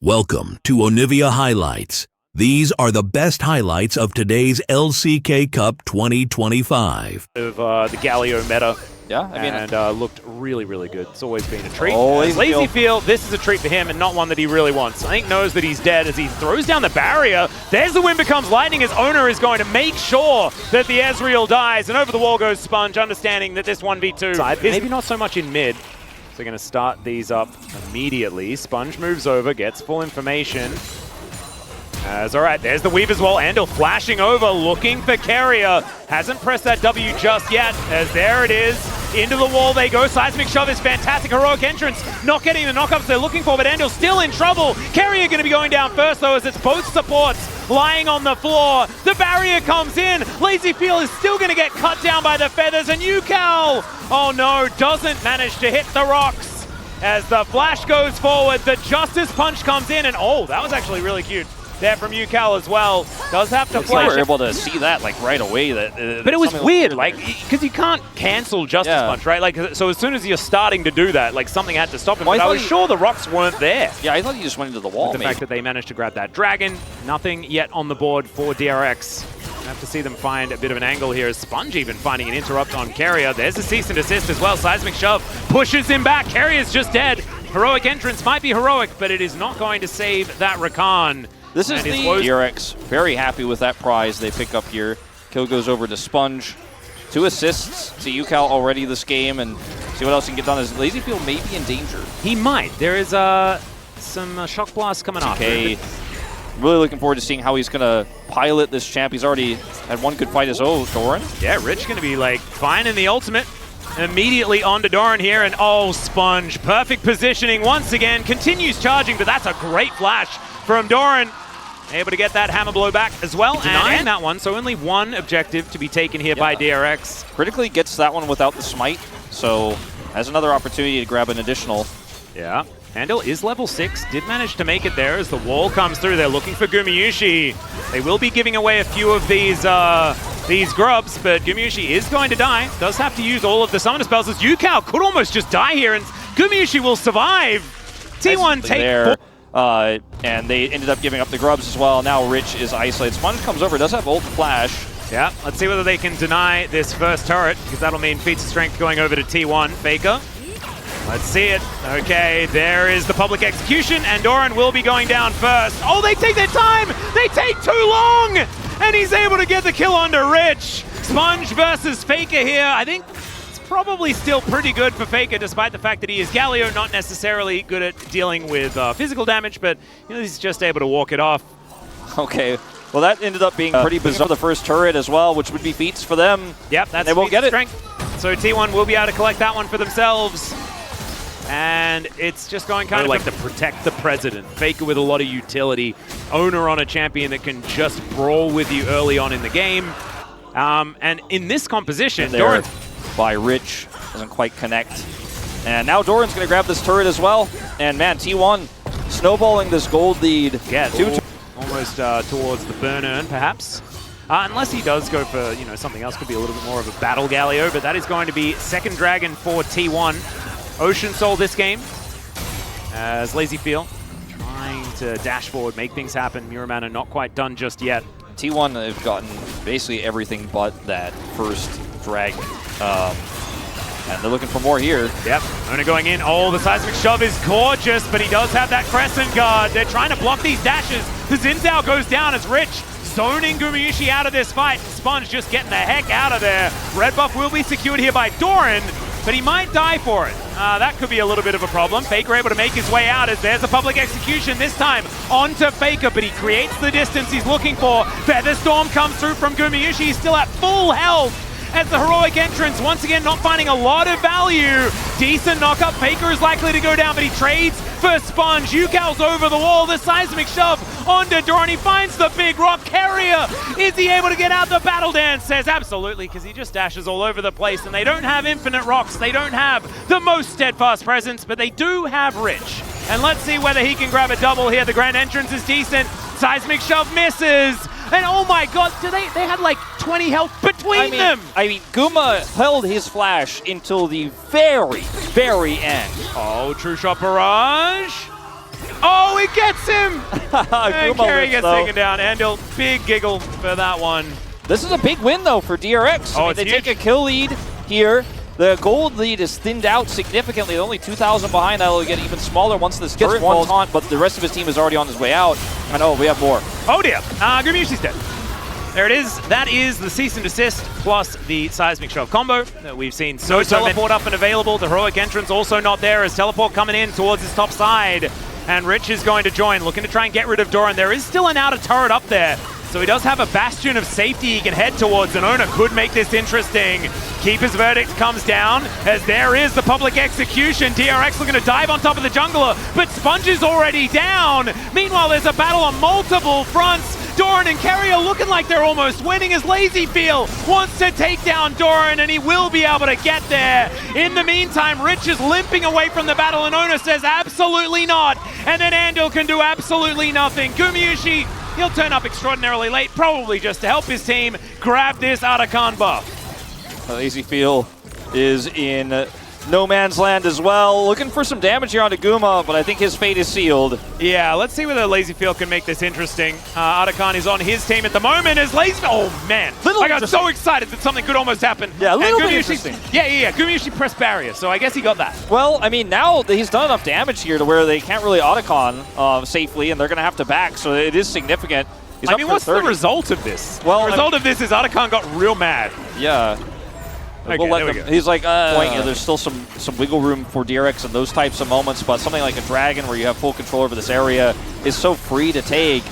Welcome to Onivia Highlights. These are the best highlights of today's LCK Cup 2025. Of the Galio meta. Yeah, I mean, and looked really, really good. It's always been a treat. Lazy Feel, this is a treat for him and not one that he really wants. I think knows that he's dead as he throws down the barrier. There's the wind becomes lightning as Owner is going to make sure that the Ezreal dies. And over the wall goes Sponge, understanding that this 1v2 is maybe not so much in mid. So they're going to start these up immediately. Sponge moves over, gets full information. All right, there's the weave as well. Andal flashing over, looking for Carrier. Hasn't pressed that W just yet, as there it is. Into the wall they go. Seismic Shove is fantastic. Heroic entrance, not getting the knockups they're looking for, but Andal's still in trouble. Carrier going to be going down first, though, as it's both supports lying on the floor. The barrier comes in. Lazy Feel is still going to get cut down by the feathers, and Yucal, oh no, doesn't manage to hit the rocks. As the flash goes forward, the Justice Punch comes in, and oh, that was actually really cute. There from Yucal as well. Does have to flash. We were able to see that like right away. But it was weird, like, because you can't cancel Justice Punch, right? Like, so as soon as you're starting to do that, like something had to stop him. Well, but I was sure the rocks weren't there. Yeah, I thought he just went into the wall. The fact that they managed to grab that dragon, nothing yet on the board for DRX. I have to see them find a bit of an angle here. As Sponge even finding an interrupt on Carrier. There's a cease and desist as well. Seismic Shove pushes him back. Carrier's just dead. Heroic entrance might be heroic, but it is not going to save that Rakan. This is the DRX. Very happy with that prize they pick up here. Kill goes over to Sponge. 2 assists to Yucal already this game, and see what else he can get done. As Lazy Feel may be in danger. He might. There is some shock blasts coming off. Okay. Really looking forward to seeing how he's going to pilot this champ. He's already had one good fight as well, Doran. Yeah, Rich going to be like fine in the ultimate. Immediately onto Doran here, and oh, Sponge. Perfect positioning once again. Continues charging, but that's a great flash from Doran. Able to get that hammer blow back as well, and that one. So only one objective to be taken here by DRX. Critically gets that one without the smite, so has another opportunity to grab an additional. Yeah, Andal is level 6, did manage to make it there as the wall comes through. They're looking for Gumayusi. They will be giving away a few of these grubs, but Gumayusi is going to die. Does have to use all of the summoner spells, as Yucal could almost just die here, and Gumayusi will survive. T1 take 4. And they ended up giving up the grubs as well. Now Rich is isolated. Sponge comes over, does have ult flash. Yeah, let's see whether they can deny this first turret, because that'll mean feats of strength going over to T1. Faker. Let's see it. Okay, there is the public execution, and Doran will be going down first. Oh, they take their time! They take too long! And he's able to get the kill onto Rich. Sponge versus Faker here. I think it's probably still pretty good for Faker, despite the fact that he is Galio, not necessarily good at dealing with physical damage, but you know, he's just able to walk it off. Okay, well that ended up being pretty bizarre. The first turret as well, which would be feats for them. Yep, that's they won't get it. So T1 will be able to collect that one for themselves. And it's just going kind of like to protect the president. Faker with a lot of utility. Owner on a champion that can just brawl with you early on in the game. And in this composition, Doran by Rich doesn't quite connect. And now Doran's going to grab this turret as well. And man, T1 snowballing this gold lead. Yeah, almost towards the burn urn, perhaps. Unless he does go for, you know, something else. Could be a little bit more of a battle Galio, but that is going to be second dragon for T1. Ocean Soul this game, as Lazy Feel trying to dash forward, make things happen. Muramana not quite done just yet. T1 have gotten basically everything but that first drag, and they're looking for more here. Yep, Owner going in. Oh, the Seismic Shove is gorgeous, but he does have that Crescent Guard. They're trying to block these dashes. The Xin Zhao goes down as Rich zoning Gumayusi out of this fight. Sponge just getting the heck out of there. Red buff will be secured here by Doran, but he might die for it. That could be a little bit of a problem. Faker able to make his way out as there's a public execution, this time onto Faker, but he creates the distance he's looking for. Featherstorm comes through from Gumayusi. He's still at full health as the heroic entrance, once again not finding a lot of value. Decent knockup. Faker is likely to go down, but he trades for Sponge. Yucal's over the wall. The Seismic Shove onto Doran. He finds the big rock carrier. Is he able to get out? The battle dance says absolutely, because he just dashes all over the place, and they don't have infinite rocks. They don't have the most steadfast presence, but they do have Rich. And let's see whether he can grab a double here. The grand entrance is decent. Seismic Shove misses. And oh my god, they had like 20 health between them. I mean, Guma held his flash until the very, very end. Oh, True Shot Barrage. Oh, it gets him! And Carry gets though. taken down. Andil, big giggle for that one. This is a big win, though, for DRX. Oh, I mean, they huge. take a kill lead here. The gold lead is thinned out significantly. Only 2,000 behind. That'll get even smaller once this turret falls on, but the rest of his team is already on his way out. And oh, we have more. Oh dear, Gumushi's dead. There it is. That is the cease and desist plus the seismic shove combo that we've seen. So teleport up and available. The heroic entrance also not there as teleport coming in towards his top side. And Rich is going to join, looking to try and get rid of Doran. There is still an outer turret up there. So he does have a bastion of safety he can head towards, and Ona could make this interesting. Keeper's verdict comes down as there is the public execution. DRX looking to dive on top of the jungler, but Sponge is already down. Meanwhile, there's a battle on multiple fronts. Doran and Carry are looking like they're almost winning as Lazyfield wants to take down Doran, and he will be able to get there. In the meantime, Rich is limping away from the battle, and Ona says absolutely not. And then Andil can do absolutely nothing. Gumayusi, he'll turn up extraordinarily late, probably just to help his team grab this Arakan buff. Lazyfield is in no man's land as well. Looking for some damage here onto Guma, but I think his fate is sealed. Yeah, let's see whether Lazyfield can make this interesting. Arakan is on his team at the moment as Lazyfield. Oh man, I got so excited that something could almost happen. Yeah, a little bit interesting. Yeah. Gumayusi pressed barrier, so I guess he got that. Well, I mean, now that he's done enough damage here to where they can't really Otacon safely, and they're going to have to back, so it is significant. He's I mean, what's the result of this? Well, the result of this is Arakan got real mad. Yeah. Okay, we'll let them, he's like, there's still some wiggle room for DRX in those types of moments, but something like a Dragon where you have full control over this area is so free to take.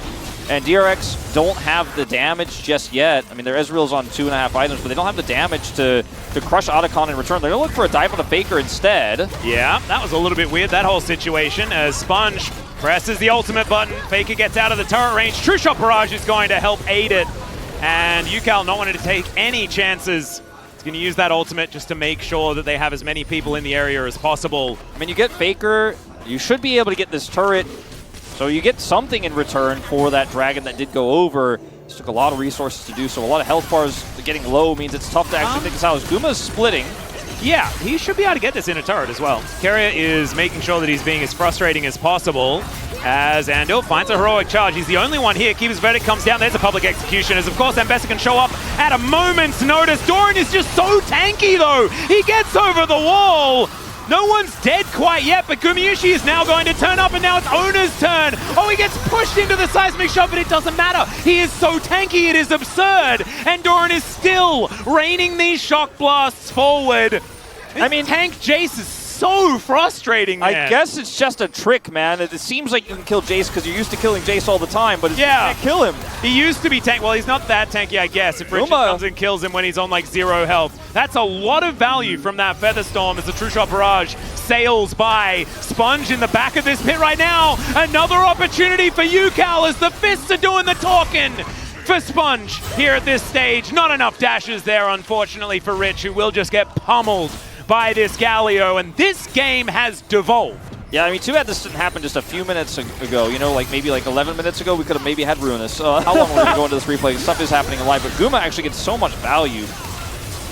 And DRX don't have the damage just yet. I mean, their Ezreal's on 2.5 items, but they don't have the damage to crush Otacon in return. They're going to look for a dive on the Faker instead. Yeah, that was a little bit weird, that whole situation, as Sponge presses the ultimate button. Faker gets out of the turret range. True Shot Barrage is going to help aid it. And Yukal not wanting to take any chances. He's going to use that ultimate just to make sure that they have as many people in the area as possible. I mean, you get Faker, you should be able to get this turret, so you get something in return for that Dragon that did go over. This took a lot of resources to do so. A lot of health bars getting low means it's tough to actually think this out. As Guma's splitting. Yeah, he should be able to get this in a turret as well. Carrier is making sure that he's being as frustrating as possible as Andil finds a heroic charge. He's the only one here. Keeper's verdict comes down. There's a public execution as, of course, Ambessa can show up at a moment's notice. Doran is just so tanky, though. He gets over the wall. No one's dead quite yet, but Gumayusi is now going to turn up, and now it's Ona's turn. Oh, he gets pushed into the seismic shot, but it doesn't matter. He is so tanky, it is absurd. And Doran is still raining these shock blasts forward. I mean, tank Jace is so frustrating, man. I guess it's just a trick, man. It seems like you can kill Jace because you're used to killing Jace all the time, but you can't kill him. He used to be tank. Well, he's not that tanky, I guess, if Richard comes and kills him when he's on like 0 health. That's a lot of value from that Featherstorm as the True Shot Barrage sails by. Sponge in the back of this pit right now. Another opportunity for Yukal as the fists are doing the talking for Sponge here at this stage. Not enough dashes there, unfortunately, for Rich, who will just get pummeled by this Galio, and this game has devolved. Yeah, I mean, too bad this didn't happen just a few minutes ago. You know, like maybe like 11 minutes ago, we could have maybe had Ruinous. How long were we going to this replay? Stuff is happening live, but Guma actually gets so much value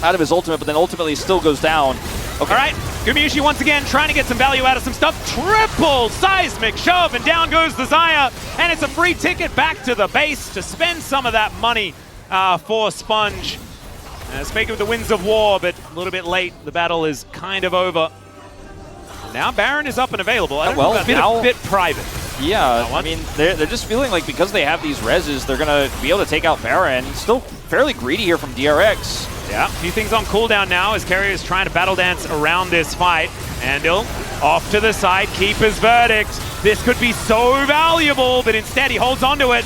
out of his ultimate, but then ultimately still goes down. Okay. All right, Gumayusi once again trying to get some value out of some stuff. Triple seismic shove, and down goes the Xayah, and it's a free ticket back to the base to spend some of that money for Sponge. Speaking of the winds of war, but a little bit late. The battle is kind of over. Now Baron is up and available. I don't know, a bit private. Yeah, I mean, they're just feeling like because they have these reses, they're going to be able to take out Baron. Still fairly greedy here from DRX. Yeah, a few things on cooldown now as Carrier is trying to battle dance around this fight. Andil off to the side, Keeper's verdict. This could be so valuable, but instead he holds onto it.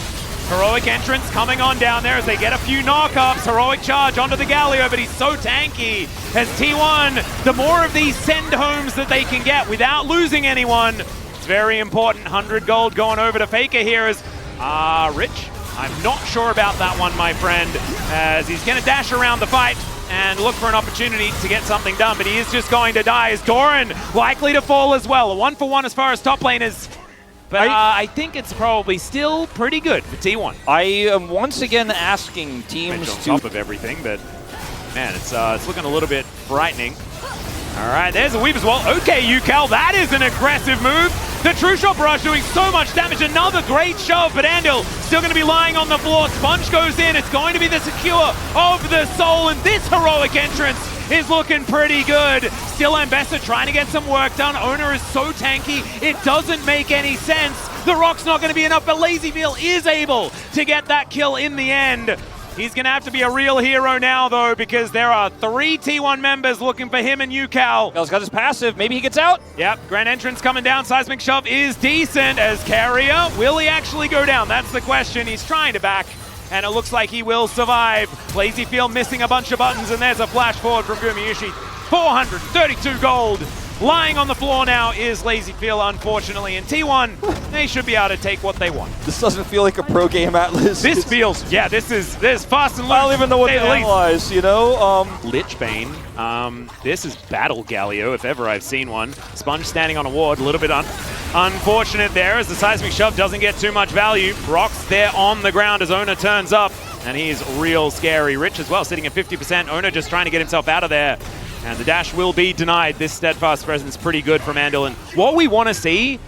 Heroic entrance coming on down there as they get a few knockups. Heroic charge onto the Galio, but he's so tanky. As T1, the more of these send homes that they can get without losing anyone, it's very important. 100 gold going over to Faker here as Rich. I'm not sure about that one, my friend, as he's going to dash around the fight and look for an opportunity to get something done, but he is just going to die. As Doran likely to fall as well. A 1-for-1 as far as top lane is. But I think it's probably still pretty good for T1. I am once again asking teams on top of everything, but man, it's looking a little bit frightening. All right, there's a Weaver's Wall. Okay, Yukal, that is an aggressive move. The True Shot Barrage doing so much damage. Another great shove, but Andil still going to be lying on the floor. Sponge goes in. It's going to be the secure of the soul, and this heroic entrance is looking pretty good. Still Ambessa trying to get some work done. Owner is so tanky, it doesn't make any sense. The rock's not going to be enough, but LazyFeel is able to get that kill in the end. He's going to have to be a real hero now, though, because there are 3 T1 members looking for him and UCal. He's got his passive. Maybe he gets out. Yep, Grand Entrance coming down. Seismic Shove is decent as Carrier. Will he actually go down? That's the question. He's trying to back, and it looks like he will survive. LazyFeel missing a bunch of buttons, and there's a flash forward from Gumayusi. 432 gold. Lying on the floor now is LazyFeel, unfortunately. And T1, they should be able to take what they want. This doesn't feel like a pro game, Atlas. This feels, yeah, this is fast and loose. I don't even know what to analyze, you know? Lichbane. This is Battle Galio, if ever I've seen one. Sponge standing on a ward, a little bit unfortunate there as the Seismic Shove doesn't get too much value. Rock's there on the ground as Owner turns up, and he's real scary. Rich as well, sitting at 50%. Owner just trying to get himself out of there. And the dash will be denied. This steadfast presence pretty good from Andil. And what we want to see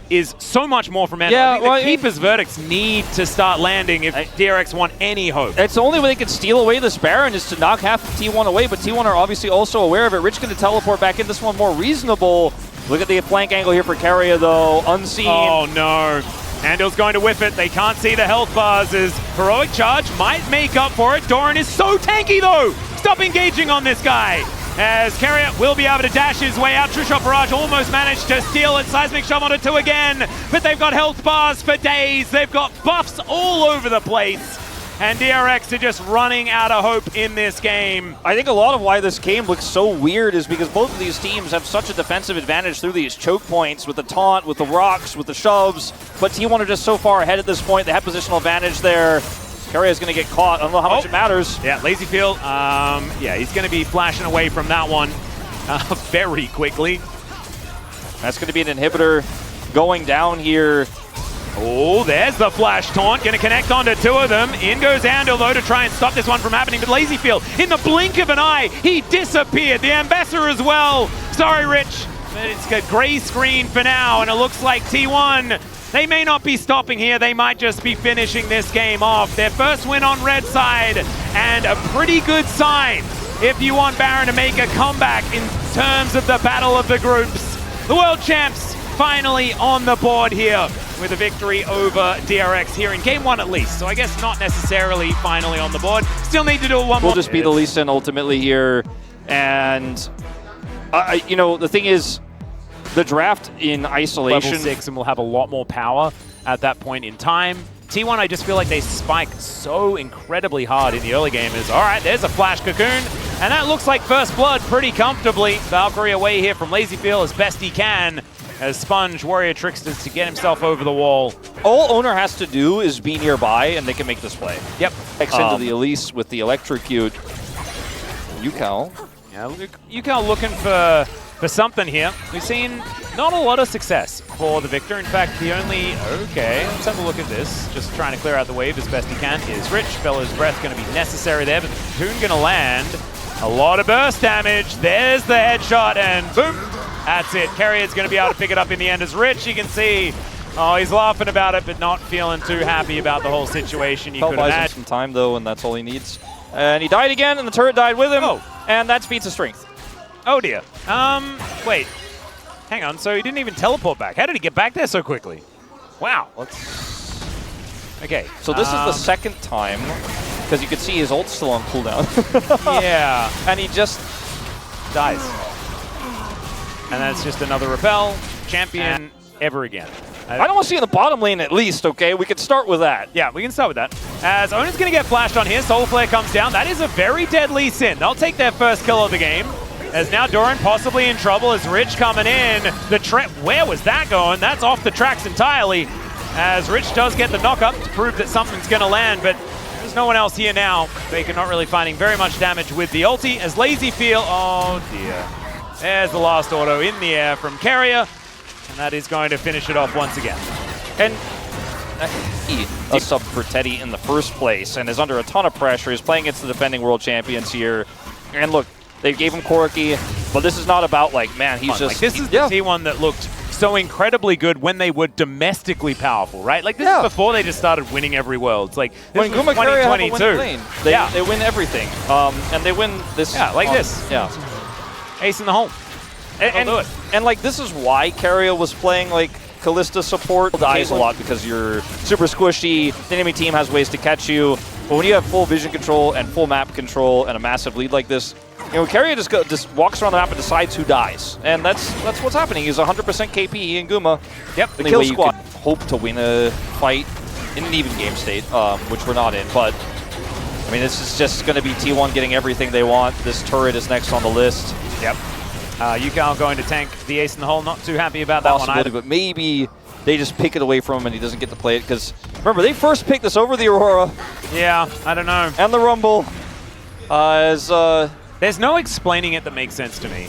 is so much more from Andil. Yeah, the Keeper's verdicts need to start landing if DRX want any hope. It's the only way they can steal away this Baron is to knock half of T1 away, but T1 are obviously also aware of it. Rich going to teleport back in. This one more reasonable. Look at the flank angle here for Carrier, though. Unseen. Oh, no. Andil's going to whiff it. They can't see the health bars as Heroic Charge might make up for it. Doran is so tanky, though. Stop engaging on this guy. As Carrier will be able to dash his way out. True Shot Barrage almost managed to steal it. Seismic Shove onto 2 again. But they've got health bars for days. They've got buffs all over the place. And DRX are just running out of hope in this game. I think a lot of why this game looks so weird is because both of these teams have such a defensive advantage through these choke points with the taunt, with the rocks, with the shoves. But T1 are just so far ahead at this point. They have positional advantage there. Carrier's going to get caught. I don't know how much it matters. Yeah, LazyFeel, yeah, he's going to be flashing away from that one very quickly. That's going to be an inhibitor going down here. Oh, there's the flash taunt. Going to connect onto 2 of them. In goes Andil, though, to try and stop this one from happening. But LazyFeel, in the blink of an eye, he disappeared. The Ambassador as well. Sorry, Rich. But it's a gray screen for now, and it looks like T1, they may not be stopping here. They might just be finishing this game off. Their first win on red side, and a pretty good sign if you want Baron to make a comeback in terms of the battle of the groups. The world champs finally on the board here with a victory over DRX here in game 1 at least. So I guess not necessarily finally on the board. Still need to do one more. We'll just be the Lee Sin ultimately here. And, you know, the thing is, the draft in isolation. Level 6 and we'll have a lot more power at that point in time. T1, I just feel like they spike so incredibly hard in the early game. All right, there's a flash cocoon, and that looks like first blood pretty comfortably. Valkyrie away here from LazyFeel as best he can, as Sponge Warrior Tricksters to get himself over the wall. All Owner has to do is be nearby, and they can make this play. Yep. X into the Elise with the Electrocute. UCal. Yeah, UCal looking for something here. We've seen not a lot of success for the Victor. In fact, the only... Okay, let's have a look at this. Just trying to clear out the wave as best he can is Rich. Fellow's Breath going to be necessary there, but the cocoon going to land. A lot of burst damage. There's the headshot, and boom. That's it. Carrier's going to be able to pick it up in the end as Rich. You can see, oh, he's laughing about it, but not feeling too happy about the whole situation. You could buys imagine. him some time, though, and that's all he needs. And he died again, and the turret died with him. Oh. And that's feats of strength. Oh dear. Wait. Hang on, so he didn't even teleport back. How did he get back there so quickly? Wow. Okay. So this is the second time, because you can see his ult's still on cooldown. Yeah. And he just dies. And that's just another repel. Champion ever again. I don't want to see in the bottom lane at least, okay? We could start with that. Yeah, we can start with that. As Owner's going to get flashed on here, Solar Flare comes down. That is a very deadly Sin. They'll take their first kill of the game. As now Doran possibly in trouble as Rich coming in. Where was that going? That's off the tracks entirely. As Rich does get the knock-up to prove that something's going to land, but there's no one else here now. Baker not really finding very much damage with the ulti. As LazyFeel, oh dear. There's the last auto in the air from Carrier. And that is going to finish it off once again. And a sub for Teddy in the first place and is under a ton of pressure. He's playing against the defending world champions here. And look, they gave him Corki, but this is not about like, man, he's just... Like, this is the T1 that looked so incredibly good when they were domestically powerful, right? Like, this is before they just started winning every world. It's like, this when was Guma Carrier have a 2022. win lane, they win everything. And they win this. Yeah, like this. Yeah. Ace in the hole. And do it. And like, this is why Carrier was playing like Callista support. Dies a lot because you're super squishy. The enemy team has ways to catch you. But when you have full vision control and full map control and a massive lead like this, you know, Carrier just walks around the map and decides who dies. And that's what's happening. He's 100% KP in Guma. Yep. The kill squad. Hope to win a fight in an even game state, which we're not in. But I mean, this is just going to be T1 getting everything they want. This turret is next on the list. Yep. Yukao going to tank the ace in the hole. Not too happy about that one either. But maybe they just pick it away from him and he doesn't get to play it. Because remember, they first picked this over the Aurora. Yeah, I don't know. And the Rumble. There's no explaining it that makes sense to me.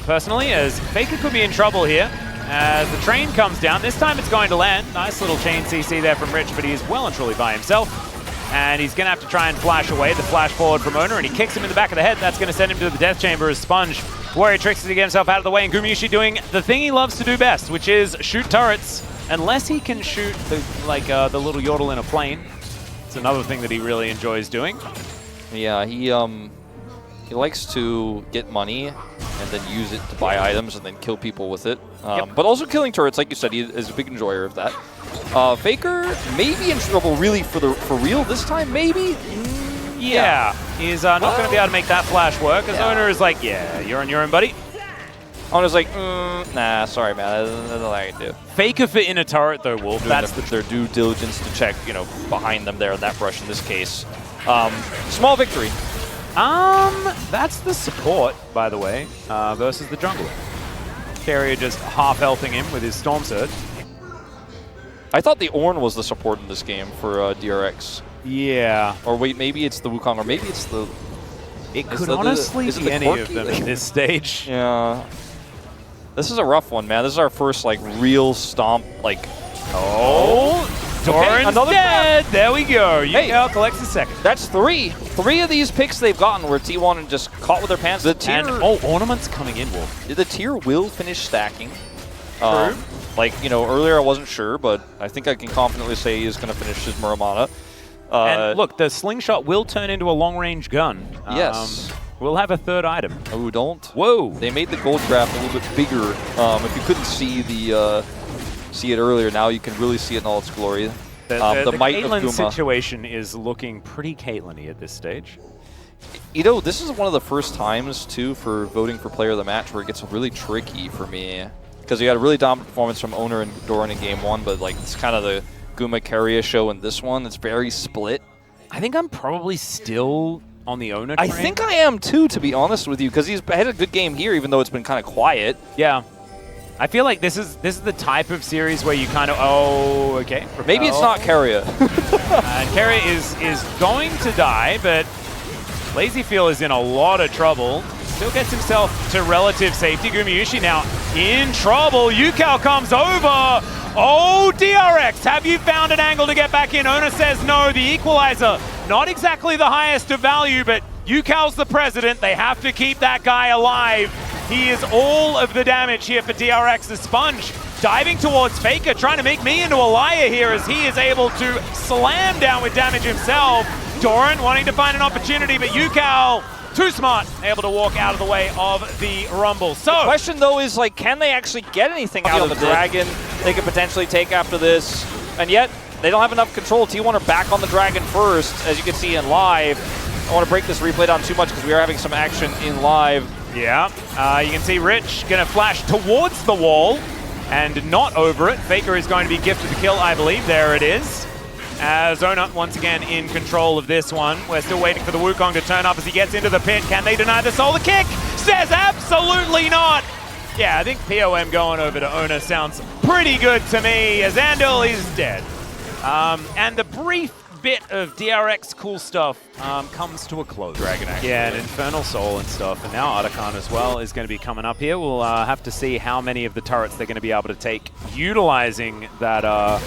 Personally, as Faker could be in trouble here. As the train comes down, this time it's going to land. Nice little chain CC there from Rich, but he is well and truly by himself. And he's going to have to try and flash away the flash forward from Owner, and he kicks him in the back of the head. That's going to send him to the death chamber as Sponge. Warrior tricks to get himself out of the way, and Gumayusi doing the thing he loves to do best, which is shoot turrets. Unless he can shoot the little yodel in a plane. It's another thing that he really enjoys doing. Yeah, he likes to get money and then use it to buy items and then kill people with it. But also killing turrets, like you said, he is a big enjoyer of that. Faker may be in trouble really for real this time, maybe? Yeah. He's not going to be able to make that flash work, as Owner is like, yeah, you're on your own, buddy. Owner's like, nah, sorry, man, that's nothing I can do. Faker for in a turret, though, Wolf. That's their due diligence to check, you know, behind them there in that brush in this case. Small victory. That's the support, by the way, versus the jungler. Carrier just half-healthing him with his Storm Surge. I thought the Ornn was the support in this game for DRX. Yeah. Or wait, maybe it's the Wukong, or maybe it's the... It could honestly be any of them at this stage. Yeah. This is a rough one, man. This is our first, like, real stomp, like... Oh! Doran's another dead! There we go. Yukao collects the second. That's three. Three of these picks they've gotten were T1 and just caught with their pants. The tier, and, Ornament's coming in, Wolf. The tier will finish stacking. True. Like, you know, earlier I wasn't sure, but I think I can confidently say he's going to finish his Muramana. And look, the slingshot will turn into a long-range gun. Yes. We'll have a third item. Oh, don't. Whoa. They made the gold draft a little bit bigger. If you couldn't see it earlier, now you can really see it in all its glory. The might of Caitlyn Guma. situation is looking pretty Caitlyn-y at this stage. You know, this is one of the first times, too, for voting for player of the match where it gets really tricky for me. Because you had a really dominant performance from Owner and Doran in game one, but like it's kind of the Guma Carrier show in this one. It's very split. I think I'm probably still on the Owner train. I think I am, too, to be honest with you, because he's had a good game here, even though it's been kind of quiet. Yeah. I feel like this is the type of series where you kind of, okay. Maybe it's not Carrier. And Carrier is going to die, but Lazyfield is in a lot of trouble. Still gets himself to relative safety. Gumayusi now in trouble. Yukao comes over. Oh, DRX, have you found an angle to get back in? Owner says no. The equalizer, not exactly the highest of value, but Yukao's the president. They have to keep that guy alive. He is all of the damage here for DRX. The Sponge diving towards Faker, trying to make me into a liar here as he is able to slam down with damage himself. Doran wanting to find an opportunity, but Yukao, too smart, able to walk out of the way of the Rumble. So, the question though is, like, can they actually get anything out of the Dragon they could potentially take after this? And yet, they don't have enough control. T1 are back on the Dragon first, as you can see in live. I don't want to break this replay down too much because we are having some action in live. Yeah, you can see Rich gonna flash towards the wall and not over it. Faker is going to be gifted the kill, I believe. There it is. As Onut once again in control of this one. We're still waiting for the Wukong to turn up as he gets into the pit. Can they deny the solar kick? Says absolutely not. Yeah, I think POM going over to Ona sounds pretty good to me, as Andal is dead. And the brief bit of DRX cool stuff comes to a close. Dragon action. Yeah, and Infernal Soul and stuff. And now Artican as well is going to be coming up here. We'll have to see how many of the turrets they're going to be able to take utilizing that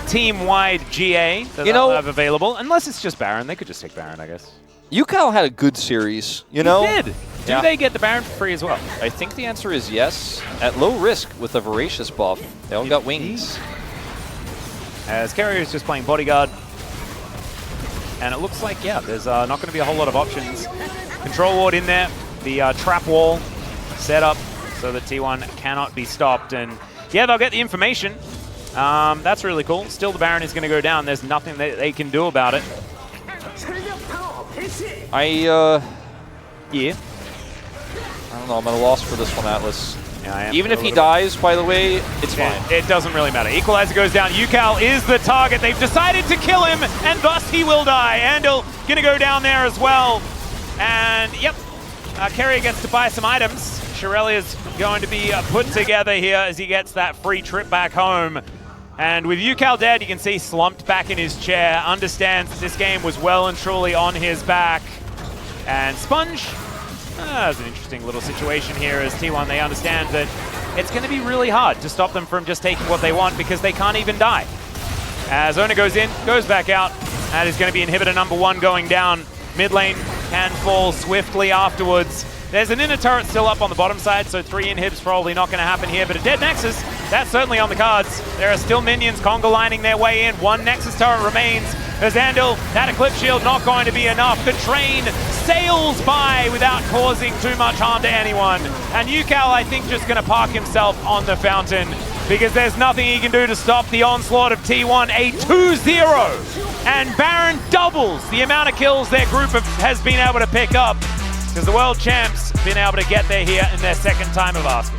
team-wide GA that they'll have available. Unless it's just Baron. They could just take Baron, I guess. Yukao had a good series, you know? He did. Do they get the Baron for free as well? I think the answer is yes. At low risk with a Voracious buff. They all got wings. As Carrier is just playing Bodyguard. And it looks like, yeah, there's not going to be a whole lot of options. Control Ward in there. The trap wall set up so that T1 cannot be stopped. And yeah, they'll get the information. That's really cool. Still, the Baron is going to go down. There's nothing that they can do about it. Yeah. I don't know, I'm at a loss for this one, Atlas. Yeah, I am. Even if he dies, by the way, it's fine. It doesn't really matter. Equalizer goes down. Ucal is the target. They've decided to kill him, and thus he will die. Andal gonna go down there as well. And yep, Carrier gets to buy some items. Shirelia's going to be put together here as he gets that free trip back home. And with Ucal dead, you can see slumped back in his chair, understands that this game was well and truly on his back. And Sponge, there's an interesting little situation here as T1, they understand that it's going to be really hard to stop them from just taking what they want because they can't even die. As Ona goes in, goes back out, that is going to be inhibitor number 1 going down. Mid lane can fall swiftly afterwards. There's an inner turret still up on the bottom side, so 3 inhibs probably not going to happen here, but a dead Nexus, that's certainly on the cards. There are still minions conga lining their way in. 1 Nexus turret remains. As Andal, that Eclipse Shield not going to be enough. The train sails by without causing too much harm to anyone. And Ucal, I think, just going to park himself on the fountain because there's nothing he can do to stop the onslaught of T1. A 2-0. And Baron doubles the amount of kills their group has been able to pick up because the world champs been able to get there here in their second time of asking.